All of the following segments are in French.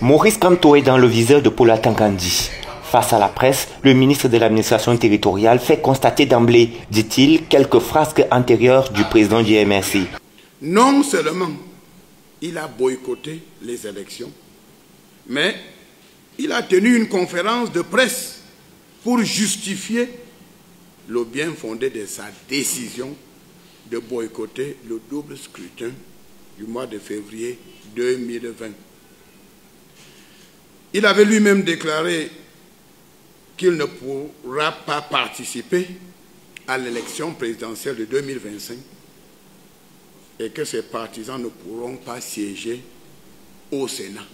Maurice Kamto est dans le viseur de Paula Tangandi. Face à la presse, le ministre de l'administration territoriale fait constater d'emblée, dit-il, quelques frasques antérieures du président du MRC. Non seulement il a boycotté les élections, mais il a tenu une conférence de presse pour justifier le bien fondé de sa décision de boycotter le double scrutin du mois de février 2020. Il avait lui-même déclaré qu'il ne pourra pas participer à l'élection présidentielle de 2025 et que ses partisans ne pourront pas siéger au Sénat.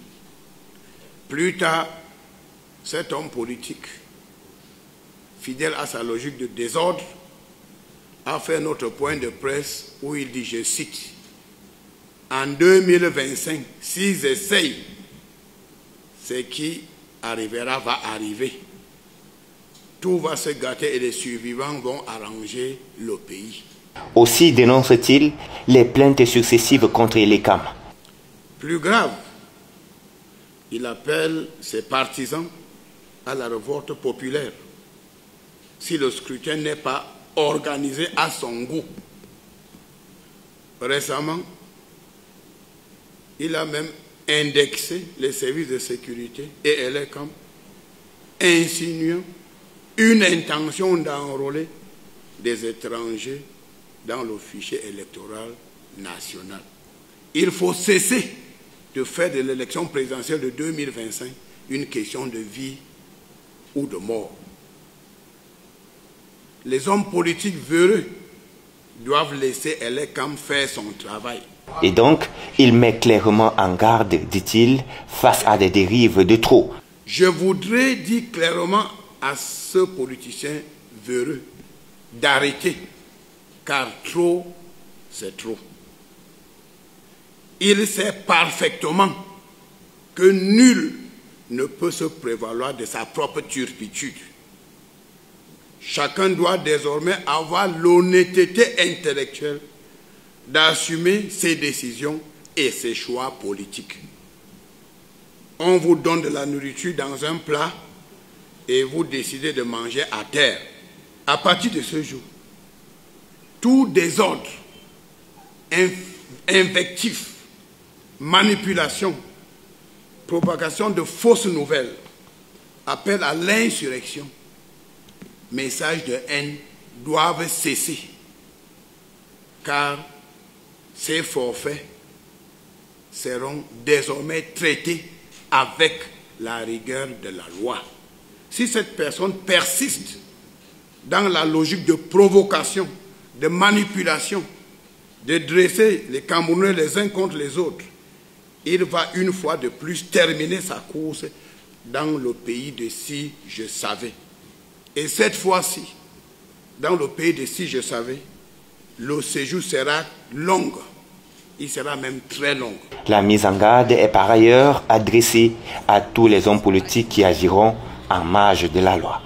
Plus tard, cet homme politique, fidèle à sa logique de désordre, a fait notre point de presse où il dit, je cite, « En 2025, s'ils essayent, ce qui arrivera va arriver. Tout va se gâter et les survivants vont arranger le pays. » Aussi dénonce-t-il les plaintes successives contre l'ECAM. Plus grave, il appelle ses partisans à la révolte populaire si le scrutin n'est pas organisé à son goût. Récemment, il a même indexé les services de sécurité et l'ECAM, insinuant une intention d'enrôler des étrangers dans le fichier électoral national. Il faut cesser de faire de l'élection présidentielle de 2025 une question de vie ou de mort. Les hommes politiques véreux doivent laisser l'ECAM faire son travail. Et donc, il met clairement en garde, dit-il, face à des dérives de trop. Je voudrais dire clairement à ce politicien véreux d'arrêter, car trop, c'est trop. Il sait parfaitement que nul ne peut se prévaloir de sa propre turpitude. Chacun doit désormais avoir l'honnêteté intellectuelle d'assumer ses décisions et ses choix politiques. On vous donne de la nourriture dans un plat et vous décidez de manger à terre. À partir de ce jour, tout désordre, invectif, manipulation, propagation de fausses nouvelles, appel à l'insurrection, messages de haine doivent cesser, car ces forfaits seront désormais traités avec la rigueur de la loi. Si cette personne persiste dans la logique de provocation, de manipulation, de dresser les Camerounais les uns contre les autres, il va une fois de plus terminer sa course dans le pays de si je savais. Et cette fois-ci, dans le pays de si je savais, le séjour sera long. Il sera même très long. La mise en garde est par ailleurs adressée à tous les hommes politiques qui agiront en marge de la loi.